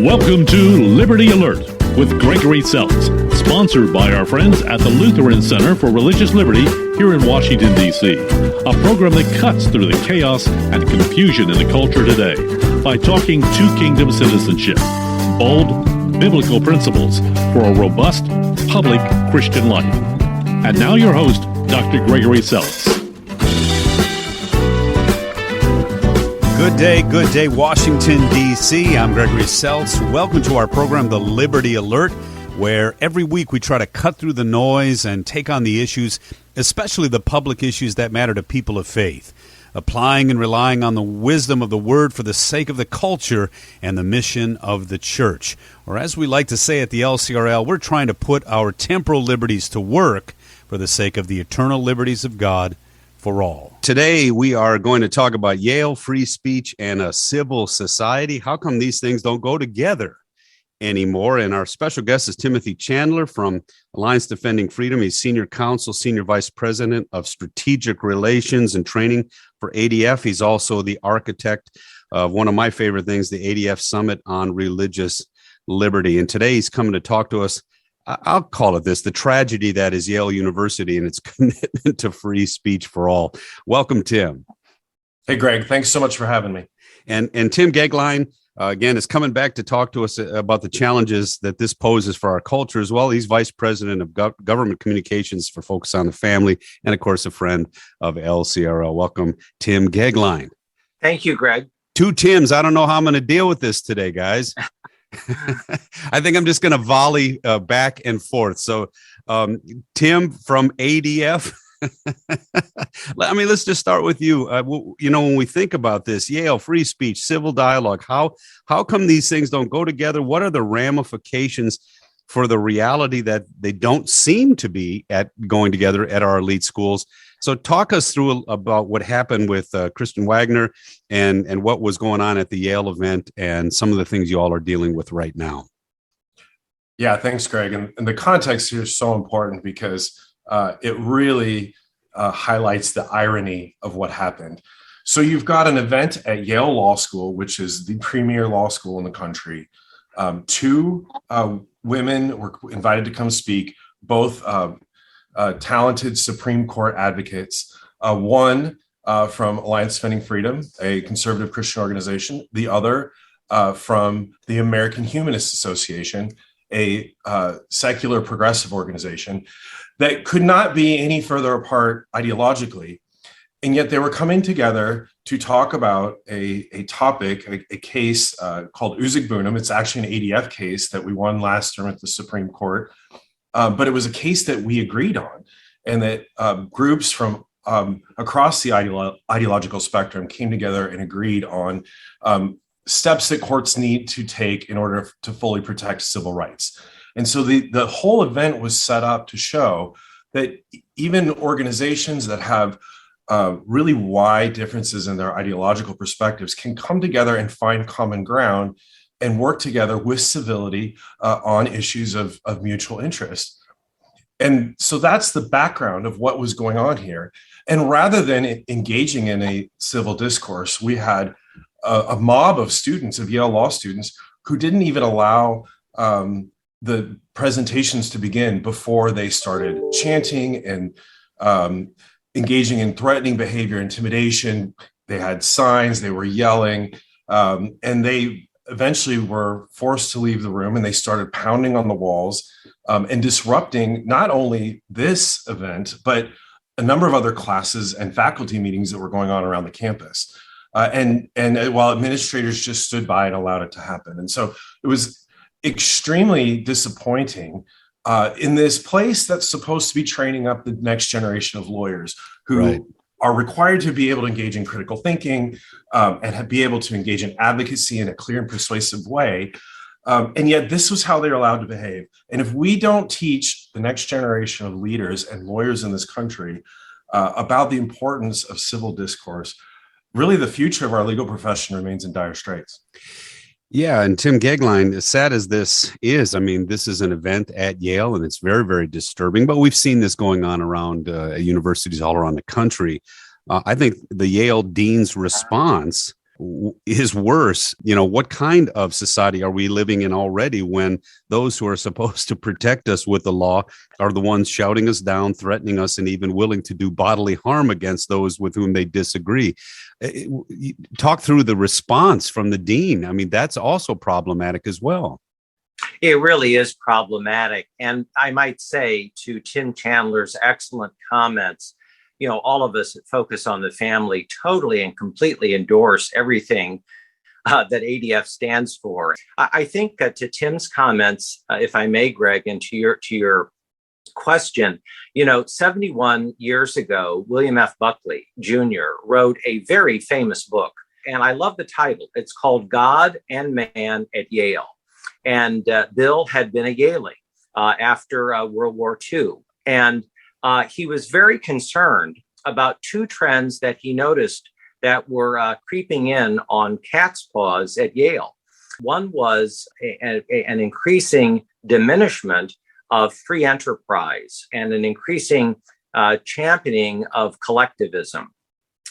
Welcome to Liberty Alert with Gregory Seltz, sponsored by our friends at the Lutheran Center for Religious Liberty here in Washington, D.C., a program that cuts through the chaos and confusion in the culture today by talking two-kingdom citizenship, bold, biblical principles for a robust, public Christian life. And now your host, Dr. Gregory Seltz. Good day, Washington, D.C. I'm Gregory Seltz. Welcome to our program, The Liberty Alert, where every week we try to cut through the noise and take on the issues, especially the public issues that matter to people of faith, applying and relying on the wisdom of the Word for the sake of the culture and the mission of the church. Or as we like to say at the LCRL, we're trying to put our temporal liberties to work for the sake of the eternal liberties of God for all. Today, we are going to talk about Yale, free speech, and a civil society. How come these things don't go together anymore? And our special guest is Timothy Chandler from Alliance Defending Freedom. He's Senior Counsel, Senior Vice President of Strategic Relations and Training for ADF. He's also the architect of one of my favorite things, the ADF Summit on Religious Liberty. And today he's coming to talk to us. I'll call it this, the tragedy that is Yale University and its commitment to free speech for all. Welcome, Tim. Hey, Greg. Thanks so much for having me. And Tim Goeglein, again, is coming back to talk to us about the challenges that this poses for our culture as well. He's Vice President of Government Communications for Focus on the Family and, of course, a friend of LCRL. Welcome, Tim Goeglein. Thank you, Greg. Two Tims. I don't know how I'm going to deal with this today, guys. I think I'm just going to volley back and forth. So, Tim from ADF, let's just start with you. When we think about this, Yale, free speech, civil dialogue, how come these things don't go together? What are the ramifications for the reality that they don't seem to be going together at our elite schools? So talk us through about what happened with Kristen Waggoner and what was going on at the Yale event and some of the things you all are dealing with right now. Yeah, thanks, Greg. And the context here is so important because it really highlights the irony of what happened. So you've got an event at Yale Law School, which is the premier law school in the country. Two women were invited to come speak, both talented Supreme Court advocates, one from Alliance Defending Freedom, a conservative Christian organization, the other from the American Humanist Association, a secular progressive organization that could not be any further apart ideologically. And yet they were coming together to talk about a topic, a case called Uzigbunum. It's actually an ADF case that we won last term at the Supreme Court. But it was a case that we agreed on, and that groups from across the ideological spectrum came together and agreed on steps that courts need to take in order to fully protect civil rights. And so the whole event was set up to show that even organizations that have really wide differences in their ideological perspectives can come together and find common ground and work together with civility on issues of mutual interest. And so that's the background of what was going on here. And rather than engaging in a civil discourse, we had a mob of students, of Yale Law students, who didn't even allow the presentations to begin before they started chanting and engaging in threatening behavior, intimidation. They had signs, they were yelling, and they eventually were forced to leave the room, and they started pounding on the walls and disrupting not only this event, but a number of other classes and faculty meetings that were going on around the campus. And while administrators just stood by and allowed it to happen. And so it was extremely disappointing in this place that's supposed to be training up the next generation of lawyers who are required to be able to engage in critical thinking and be able to engage in advocacy in a clear and persuasive way. And yet this was how they're allowed to behave. And if we don't teach the next generation of leaders and lawyers in this country about the importance of civil discourse, really the future of our legal profession remains in dire straits. Yeah, and Tim Goeglein, as sad as this is, this is an event at Yale, and it's very, very disturbing, but we've seen this going on around universities all around the country. I think the Yale dean's response is worse. What kind of society are we living in already when those who are supposed to protect us with the law are the ones shouting us down, threatening us, and even willing to do bodily harm against those with whom they disagree? Talk through the response from the dean. I mean, that's also problematic as well. It really is problematic. And I might say, to Tim Chandler's excellent comments, all of us that focus on the family totally and completely endorse everything that ADF stands for. I think to Tim's comments, if I may, Greg, and to your question, 71 years ago, William F. Buckley Jr. wrote a very famous book, and I love the title. It's called God and Man at Yale. And Bill had been a Yalie after World War II. And he was very concerned about two trends that he noticed that were creeping in on cat's paws at Yale. One was an increasing diminishment of free enterprise and an increasing championing of collectivism.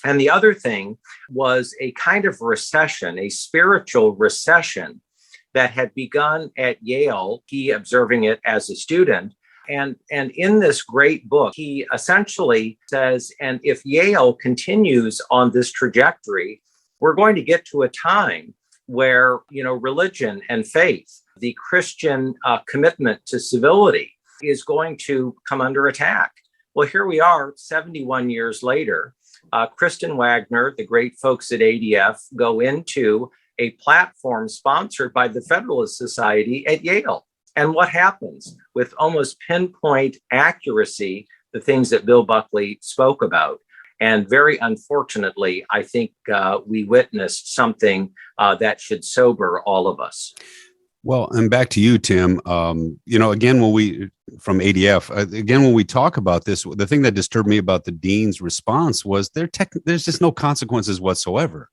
And the other thing was a kind of recession, a spiritual recession that had begun at Yale, he observing it as a student. And in this great book, he essentially says, and if Yale continues on this trajectory, we're going to get to a time where, religion and faith, the Christian commitment to civility is going to come under attack. Well, here we are 71 years later. Kristen Waggoner, the great folks at ADF, go into a platform sponsored by the Federalist Society at Yale. And what happens? With almost pinpoint accuracy, the things that Bill Buckley spoke about. And very unfortunately, I think we witnessed something that should sober all of us. Well, and back to you, Tim. Again, from ADF, when we talk about this, the thing that disturbed me about the dean's response was there's just no consequences whatsoever.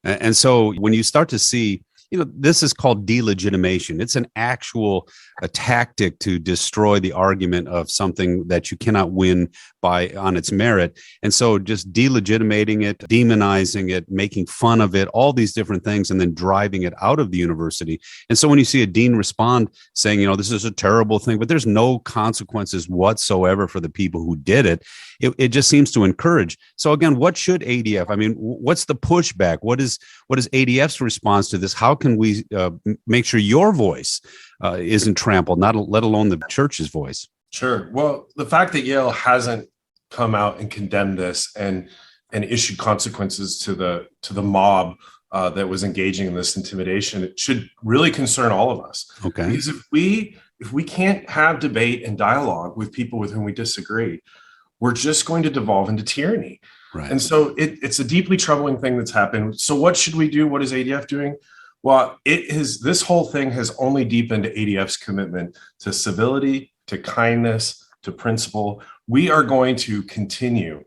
And so when you start to see, this is called delegitimation. It's an actual tactic to destroy the argument of something that you cannot win on its merit. And so just delegitimating it, demonizing it, making fun of it, all these different things, and then driving it out of the university. And so when you see a dean respond saying, this is a terrible thing, but there's no consequences whatsoever for the people who did it, it just seems to encourage. So again, what should ADF? I mean, what's the pushback? What is ADF's response to this? How can we make sure your voice isn't trampled, let alone the church's voice? Sure. Well, the fact that Yale hasn't come out and condemned this and issued consequences to the mob that was engaging in this intimidation, it should really concern all of us. Okay. Because if we can't have debate and dialogue with people with whom we disagree, we're just going to devolve into tyranny. Right. And so it's a deeply troubling thing that's happened. So what should we do? What is ADF doing? Well, this whole thing has only deepened ADF's commitment to civility, to kindness, to principle. We are going to continue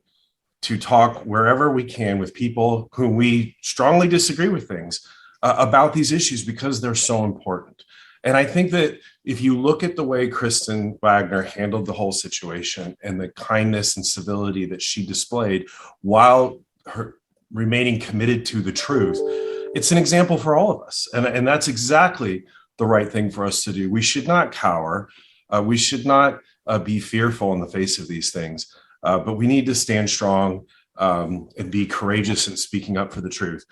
to talk wherever we can with people whom we strongly disagree with things about these issues because they're so important. And I think that if you look at the way Kristen Waggoner handled the whole situation and the kindness and civility that she displayed while her remaining committed to the truth, it's an example for all of us. And that's exactly the right thing for us to do. We should not cower. We should not be fearful in the face of these things, but we need to stand strong and be courageous in speaking up for the truth.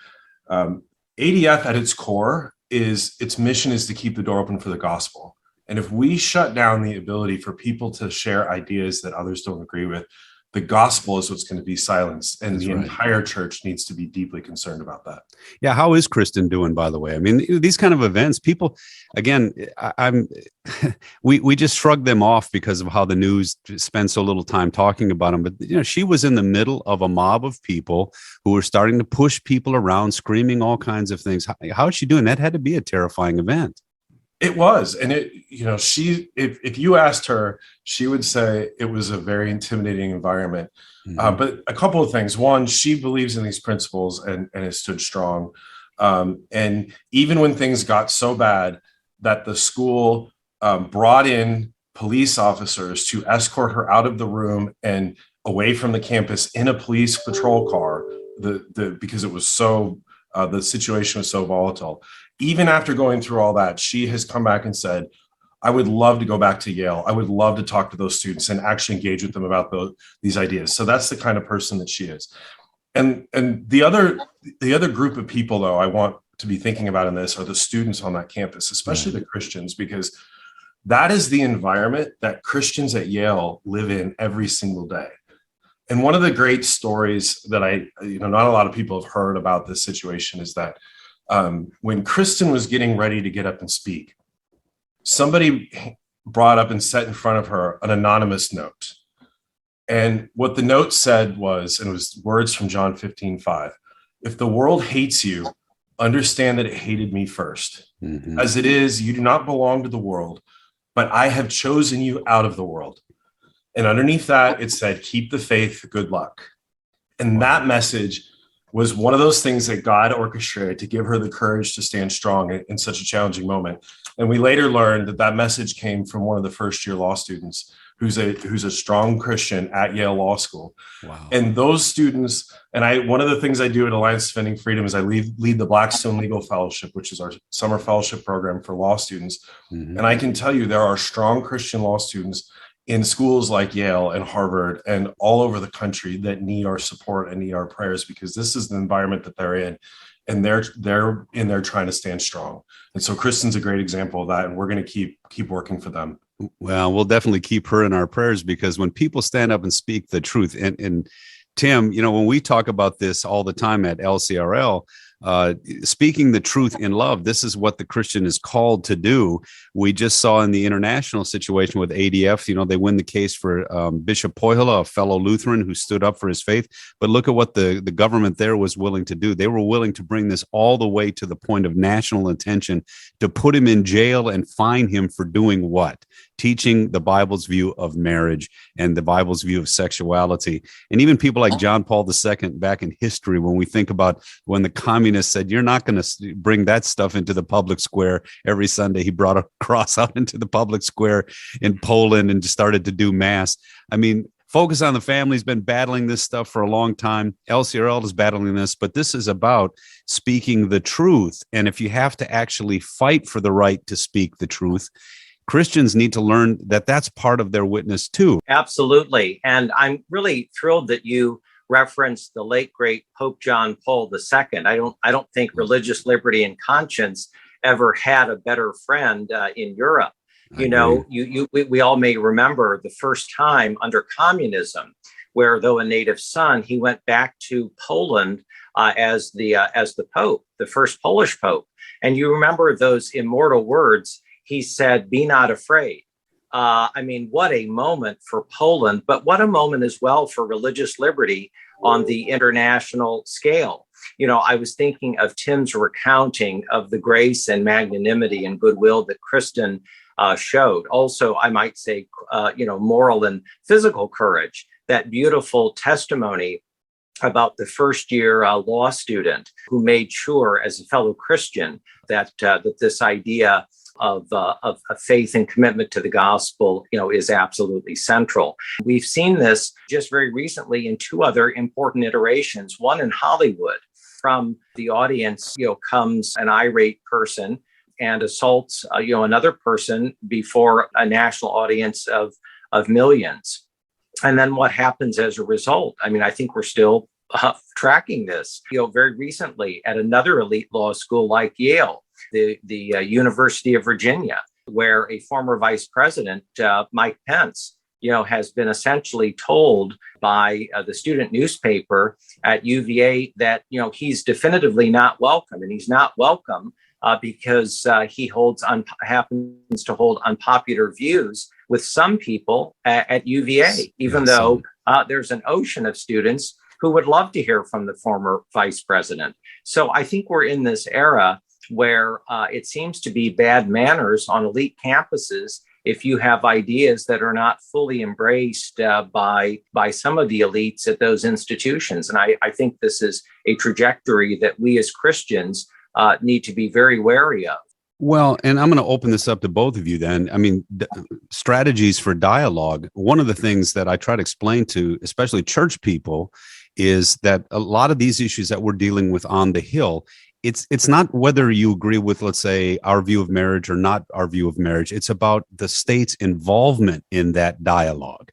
ADF at its core its mission is to keep the door open for the gospel. And if we shut down the ability for people to share ideas that others don't agree with, the gospel is what's going to be silenced. And That's the right. Entire church needs to be deeply concerned about that. Yeah. How is Kristen doing, by the way? I mean, these kind of events, people, again, we just shrug them off because of how the news spends so little time talking about them. But, she was in the middle of a mob of people who were starting to push people around, screaming all kinds of things. How is she doing? That had to be a terrifying event. It was. And if you asked her, she would say it was a very intimidating environment. Mm-hmm. But a couple of things. One, she believes in these principles and has stood strong. And even when things got so bad that the school brought in police officers to escort her out of the room and away from the campus in a police patrol car, because it was so The situation was so volatile. Even after going through all that, she has come back and said, I would love to go back to Yale. I would love to talk to those students and actually engage with them about these ideas. So that's the kind of person that she is. And the other group of people, though, I want to be thinking about in this are the students on that campus, especially the Christians, because that is the environment that Christians at Yale live in every single day. And one of the great stories that not a lot of people have heard about this situation is that when Kristen was getting ready to get up and speak, somebody brought up and set in front of her an anonymous note. And what the note said was, and it was words from John 15:5, if the world hates you, understand that it hated me first. Mm-hmm. As it is, you do not belong to the world, but I have chosen you out of the world. And underneath that, it said, keep the faith, good luck. And that message was one of those things that God orchestrated to give her the courage to stand strong in such a challenging moment. And we later learned that message came from one of the first-year law students who's a strong Christian at Yale Law School. Wow. And those students, and one of the things I do at Alliance Defending Freedom is I lead the Blackstone Legal Fellowship, which is our summer fellowship program for law students. Mm-hmm. And I can tell you there are strong Christian law students in schools like Yale and Harvard and all over the country that need our support and need our prayers, because this is the environment that they're in, and they're in there trying to stand strong. And so Kristen's a great example of that, and we're going to keep working for them. Well, we'll definitely keep her in our prayers, because when people stand up and speak the truth, and Tim, when we talk about this all the time at LCRL, speaking the truth in love, this is what the Christian is called to do. We just saw in the international situation with ADF, they win the case for Bishop Pohjola, a fellow Lutheran who stood up for his faith. But look at what the government there was willing to do. They were willing to bring this all the way to the point of national attention, to put him in jail and fine him for doing what? Teaching the Bible's view of marriage and the Bible's view of sexuality. And even people like John Paul II back in history, when we think about when the communists said, you're not going to bring that stuff into the public square every Sunday, he brought a cross out into the public square in Poland and just started to do mass. I mean, Focus on the Family has been battling this stuff for a long time. LCRL is battling this, but this is about speaking the truth. And if you have to actually fight for the right to speak the truth, Christians need to learn that that's part of their witness too. Absolutely. And I'm really thrilled that you referenced the late, great Pope John Paul II. I don't think religious liberty and conscience ever had a better friend in Europe. We all may remember the first time under communism, where though a native son, he went back to Poland as the Pope, the first Polish Pope. And you remember those immortal words. He said, "Be not afraid." What a moment for Poland, but what a moment as well for religious liberty on the international scale. I was thinking of Tim's recounting of the grace and magnanimity and goodwill that Kristen showed. Also, I might say, moral and physical courage, that beautiful testimony about the first-year law student who made sure as a fellow Christian that this idea of faith and commitment to the gospel, is absolutely central. We've seen this just very recently in two other important iterations. One in Hollywood, from the audience, comes an irate person and assaults, another person before a national audience of millions. And then what happens as a result? I think we're still tracking this. Very recently at another elite law school like Yale, the University of Virginia, where a former vice president, Mike Pence, has been essentially told by the student newspaper at UVA that, he's definitively not welcome. And he's not welcome because he happens to hold unpopular views with some people at UVA, even though there's an ocean of students who would love to hear from the former vice president. So I think we're in this era where it seems to be bad manners on elite campuses if you have ideas that are not fully embraced by some of the elites at those institutions. And I think this is a trajectory that we as Christians need to be very wary of. Well, and I'm going to open this up to both of you then. Strategies for dialogue. One of the things that I try to explain to especially church people is that a lot of these issues that we're dealing with on the Hill, it's not whether you agree with, let's say, our view of marriage or not our view of marriage. It's about the state's involvement in that dialogue.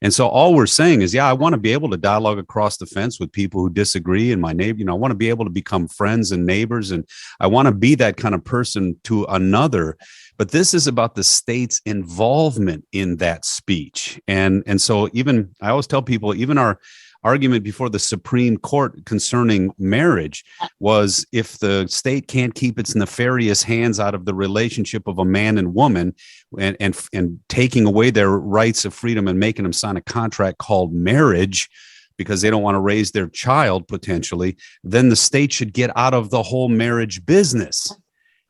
And so all we're saying is, yeah, I want to be able to dialogue across the fence with people who disagree, and my neighbor, I want to be able to become friends and neighbors, and I want to be that kind of person to another. But this is about the state's involvement in that speech. And so even, I always tell people, even our argument before the Supreme Court concerning marriage was, if the state can't keep its nefarious hands out of the relationship of a man and woman and taking away their rights of freedom and making them sign a contract called marriage because they don't want to raise their child potentially, then the state should get out of the whole marriage business.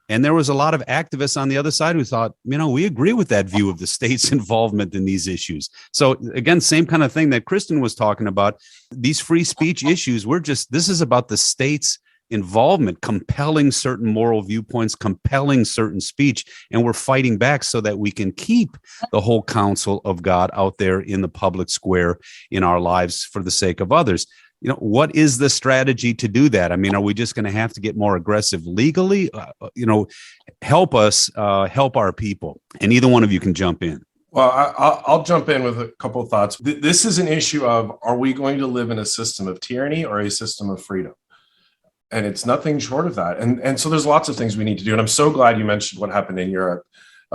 And there was a lot of activists on the other side who thought, we agree with that view of the state's involvement in these issues. So again, same kind of thing that Kristen was talking about, these free speech issues, this is about the state's involvement, compelling certain moral viewpoints, compelling certain speech, and we're fighting back so that we can keep the whole counsel of God out there in the public square in our lives for the sake of others. What is the strategy to do that? Are we just going to have to get more aggressive legally? Help us help our people. And either one of you can jump in. Well, I'll jump in with a couple of thoughts. This is an issue of, are we going to live in a system of tyranny or a system of freedom? And it's nothing short of that. And so there's lots of things we need to do. And I'm so glad you mentioned what happened in Europe,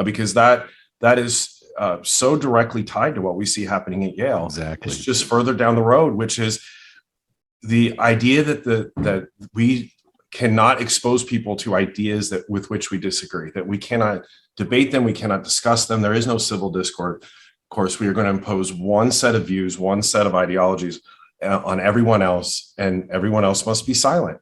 because that is so directly tied to what we see happening at Yale. Exactly. It's just further down the road, which is the idea that we cannot expose people to ideas with which we disagree, that we cannot debate them, we cannot discuss them. There is no civil discourse. Of course, we are going to impose one set of views, one set of ideologies on everyone else, and everyone else must be silent.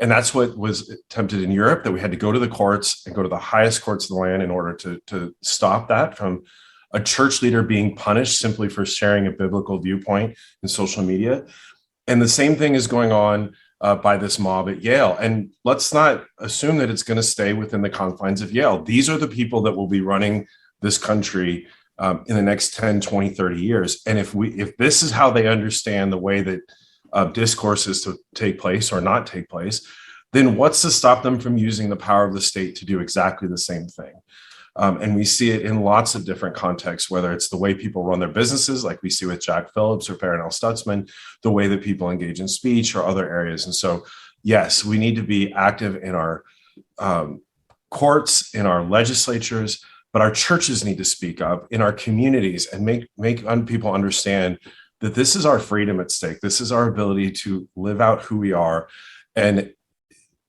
And that's what was attempted in Europe, that we had to go to the courts and go to the highest courts of the land in order to stop that from a church leader being punished simply for sharing a biblical viewpoint in social media. And the same thing is going on by this mob at Yale. And let's not assume that it's going to stay within the confines of Yale. These are the people that will be running this country in the next 10, 20, 30 years. And if this is how they understand the way that discourse is to take place or not take place, then what's to stop them from using the power of the state to do exactly the same thing? And we see it in lots of different contexts, whether it's the way people run their businesses, like we see with Jack Phillips or Farron L. Stutzman, the way that people engage in speech or other areas. And so, yes, we need to be active in our courts, in our legislatures, but our churches need to speak up in our communities and make people understand that this is our freedom at stake. This is our ability to live out who we are. And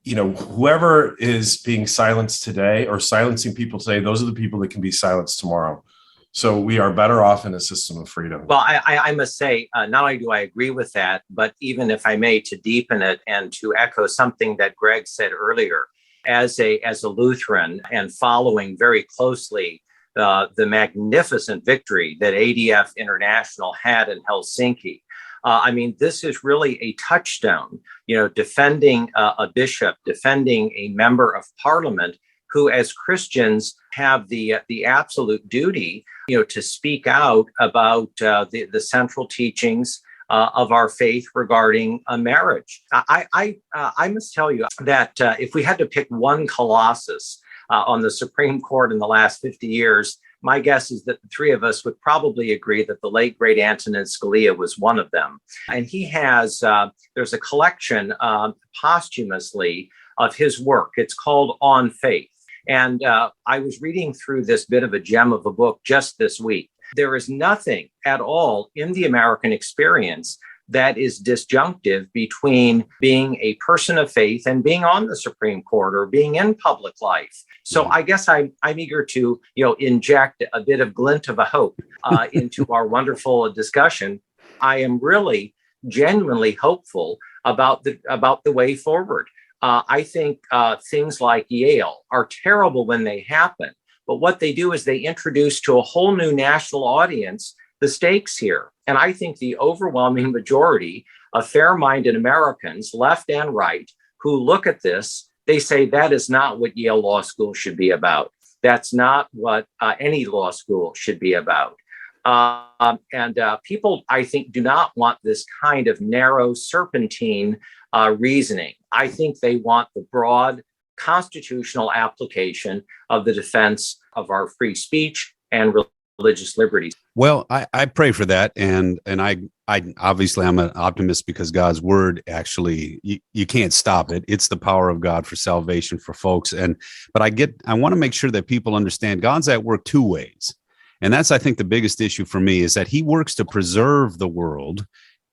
whoever is being silenced today or silencing people today, those are the people that can be silenced tomorrow. So we are better off in a system of freedom. Well, I must say, not only do I agree with that, but even if I may, to deepen it and to echo something that Greg said earlier, as a Lutheran and following very closely the magnificent victory that ADF International had in Helsinki. This is really a touchstone, defending a bishop, defending a member of parliament who, as Christians, have the absolute duty, to speak out about the central teachings of our faith regarding marriage. I must tell you that if we had to pick one colossus on the Supreme Court in the last 50 years, my guess is that the three of us would probably agree that the late, great Antonin Scalia was one of them. And he has, there's a collection posthumously of his work. It's called On Faith. And I was reading through this bit of a gem of a book just this week. There is nothing at all in the American experience that is disjunctive between being a person of faith and being on the Supreme Court or being in public life. So I guess I'm eager to, inject a bit of glint of a hope into our wonderful discussion. I am really genuinely hopeful about the way forward. I think things like Yale are terrible when they happen, but what they do is they introduce to a whole new national audience the stakes here. And I think the overwhelming majority of fair-minded Americans, left and right, who look at this, they say that is not what Yale Law School should be about. That's not what any law school should be about. And people, I think, do not want this kind of narrow serpentine reasoning. I think they want the broad constitutional application of the defense of our free speech and religious liberties. Well, I pray for that, and I obviously I'm an optimist because God's word actually you can't stop it. It's the power of God for salvation for folks, but I want to make sure that people understand God's at work two ways, and that's I think the biggest issue for me is that He works to preserve the world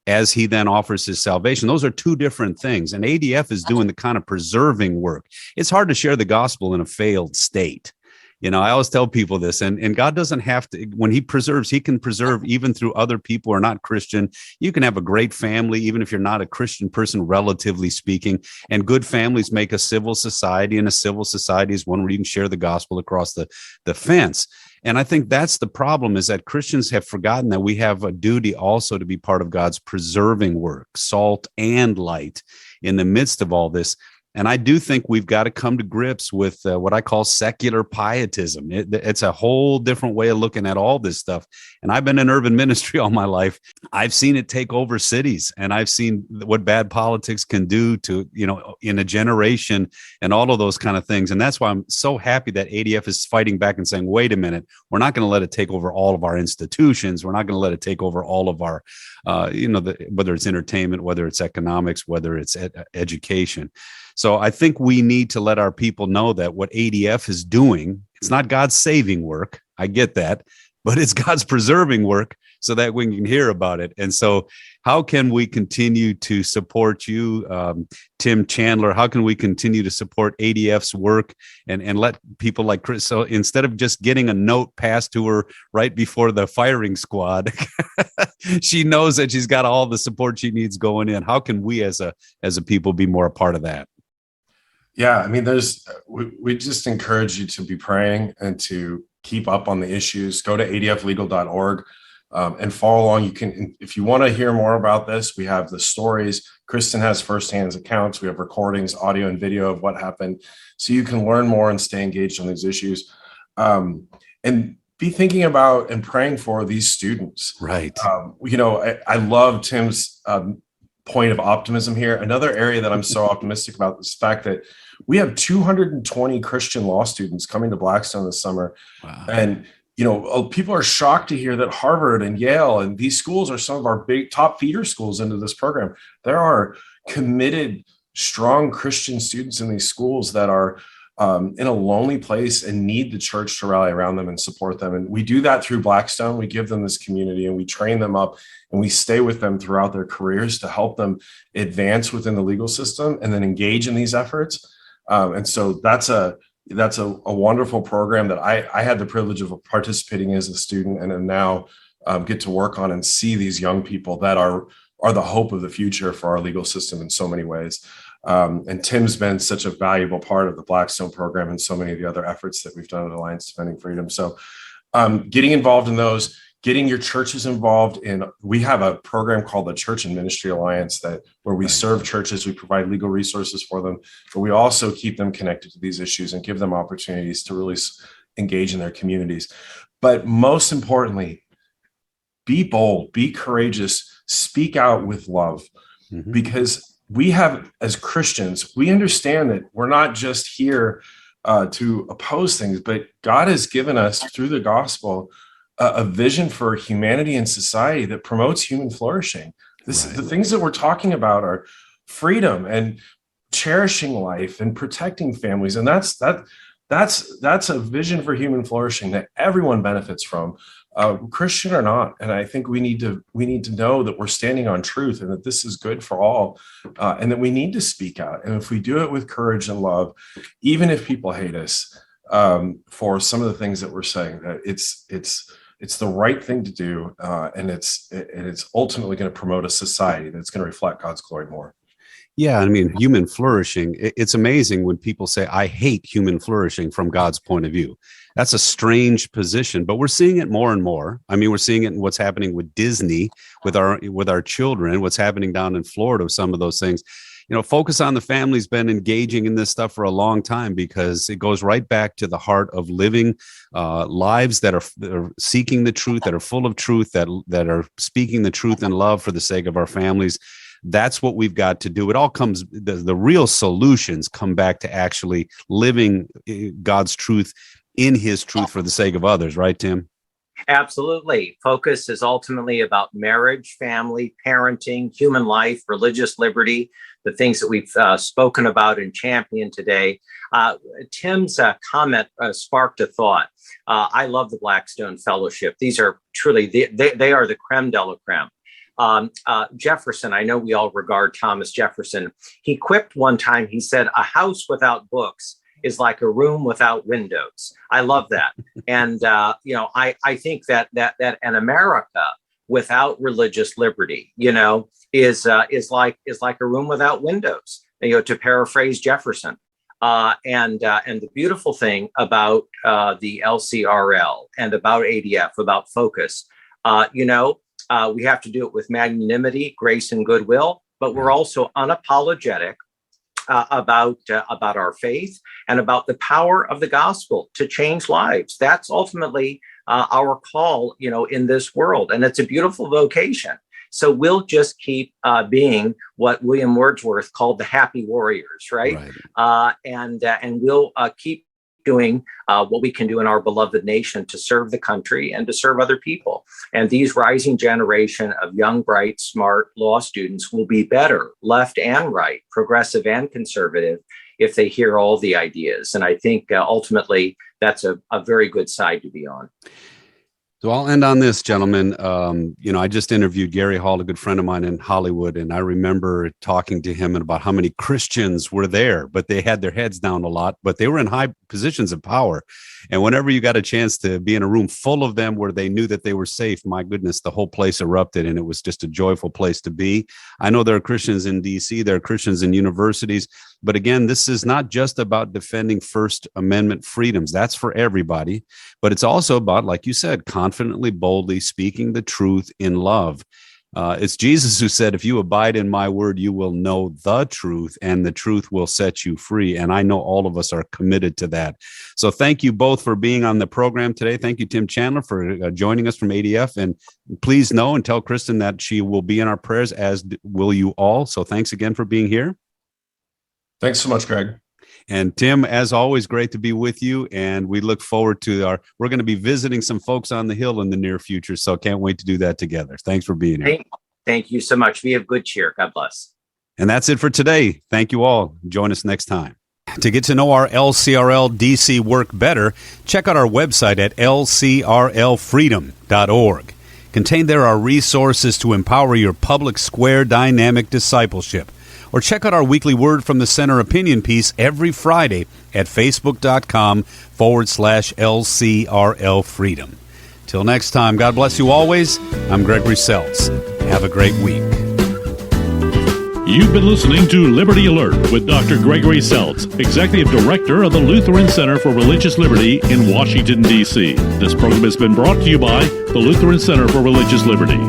as He then offers His salvation. Those are two different things, and ADF is doing the kind of preserving work. It's hard to share the gospel in a failed state. You know, I always tell people this, and God doesn't have to, when He preserves, He can preserve even through other people who are not Christian. You can have a great family, even if you're not a Christian person, relatively speaking, and good families make a civil society, and a civil society is one where you can share the gospel across the fence. And I think that's the problem, is that Christians have forgotten that we have a duty also to be part of God's preserving work, salt and light in the midst of all this. And I do think we've got to come to grips with what I call secular pietism. It's a whole different way of looking at all this stuff. And I've been in urban ministry all my life. I've seen it take over cities, and I've seen what bad politics can do to, you know, in a generation and all of those kind of things. And that's why I'm so happy that ADF is fighting back and saying, wait a minute, we're not going to let it take over all of our institutions. We're not going to let it take over all of our, whether it's entertainment, whether it's economics, whether it's education. So I think we need to let our people know that what ADF is doing, it's not God's saving work. I get that, but it's God's preserving work so that we can hear about it. And so how can we continue to support you, Tim Chandler? How can we continue to support ADF's work and let people like Chris, so instead of just getting a note passed to her right before the firing squad, she knows that she's got all the support she needs going in. How can we as a people be more a part of that? Yeah, I mean, we just encourage you to be praying and to keep up on the issues. Go to adflegal.org and follow along. You can, if you want to hear more about this, we have the stories. Kristen has firsthand accounts. We have recordings, audio and video of what happened, so you can learn more and stay engaged on these issues. And be thinking about and praying for these students. Right. I love Tim's point of optimism here. Another area that I'm so optimistic about is the fact that we have 220 Christian law students coming to Blackstone this summer. Wow. And, people are shocked to hear that Harvard and Yale and these schools are some of our big top feeder schools into this program. There are committed, strong Christian students in these schools that are in a lonely place and need the church to rally around them and support them. And we do that through Blackstone. We give them this community and we train them up and we stay with them throughout their careers to help them advance within the legal system and then engage in these efforts. And so that's a wonderful program that I had the privilege of participating in as a student, and then now get to work on and see these young people that are the hope of the future for our legal system in so many ways. And Tim's been such a valuable part of the Blackstone program and so many of the other efforts that we've done at Alliance Defending Freedom. So getting involved in those, getting your churches involved in, we have a program called the Church and Ministry Alliance where we serve churches, we provide legal resources for them, but we also keep them connected to these issues and give them opportunities to really engage in their communities. But most importantly, be bold, be courageous, speak out with love, because we have, as Christians, we understand that we're not just here to oppose things, but God has given us through the gospel a vision for humanity and society that promotes human flourishing. The things that we're talking about are freedom and cherishing life and protecting families, and that's a vision for human flourishing that everyone benefits from, Christian or not. And I think we need to know that we're standing on truth and that this is good for all, and that we need to speak out. And if we do it with courage and love, even if people hate us for some of the things that we're saying, that it's the right thing to do, and it's ultimately going to promote a society that's going to reflect God's glory more. Yeah, I mean, human flourishing, it's amazing when people say, I hate human flourishing from God's point of view. That's a strange position, but we're seeing it more and more. I mean, we're seeing it in what's happening with Disney, with our children, what's happening down in Florida, some of those things. Focus on the Family's been engaging in this stuff for a long time because it goes right back to the heart of living lives that are seeking the truth, that are full of truth, that are speaking the truth in love for the sake of our families. That's what we've got to do. It all comes, the real solutions come back to actually living God's truth in his truth for the sake of others. Right, Tim? Absolutely. Focus is ultimately about marriage, family, parenting, human life, religious liberty, the things that we've spoken about and championed today. Tim's comment sparked a thought. I love the Blackstone Fellowship. These are truly, they are the creme de la creme. Jefferson, I know we all regard Thomas Jefferson. He quipped one time, he said, "A house without books is like a room without windows." I love that. And, I think that an America without religious liberty, is like a room without windows, to paraphrase Jefferson. And the beautiful thing about the LCRL and about ADF, about focus, we have to do it with magnanimity, grace, and goodwill, but we're also unapologetic about our faith and about the power of the gospel to change lives. That's ultimately our call, in this world, and it's a beautiful vocation. So we'll just keep being what William Wordsworth called the happy warriors, right? And we'll keep doing what we can do in our beloved nation to serve the country and to serve other people. And these rising generation of young, bright, smart law students will be better, left and right, progressive and conservative, if they hear all the ideas. And I think ultimately that's a very good side to be on. So I'll end on this, gentlemen. I just interviewed Gary Hall, a good friend of mine in Hollywood, and I remember talking to him about how many Christians were there, but they had their heads down a lot, but they were in high positions of power. And whenever you got a chance to be in a room full of them where they knew that they were safe, my goodness, the whole place erupted, and it was just a joyful place to be. I know there are Christians in D.C., there are Christians in universities, but again, this is not just about defending First Amendment freedoms. That's for everybody, but it's also about, like you said, confidently, boldly speaking the truth in love. It's Jesus who said, "If you abide in my word, you will know the truth, and the truth will set you free." And I know all of us are committed to that. So thank you both for being on the program today. Thank you, Tim Chandler, for joining us from ADF. And please know and tell Kristen that she will be in our prayers, as will you all. So thanks again for being here. Thanks so much, Greg. And Tim, as always, great to be with you. And we look forward to we're going to be visiting some folks on the Hill in the near future. So can't wait to do that together. Thanks for being here. Thank you so much. Be of good cheer. God bless. And that's it for today. Thank you all. Join us next time. To get to know our LCRL DC work better, check out our website at lcrlfreedom.org. Contained there are resources to empower your public square dynamic discipleship. Or check out our weekly Word from the Center opinion piece every Friday at facebook.com/LCRL Freedom. Till next time, God bless you always. I'm Gregory Seltz. Have a great week. You've been listening to Liberty Alert with Dr. Gregory Seltz, Executive Director of the Lutheran Center for Religious Liberty in Washington, D.C. This program has been brought to you by the Lutheran Center for Religious Liberty.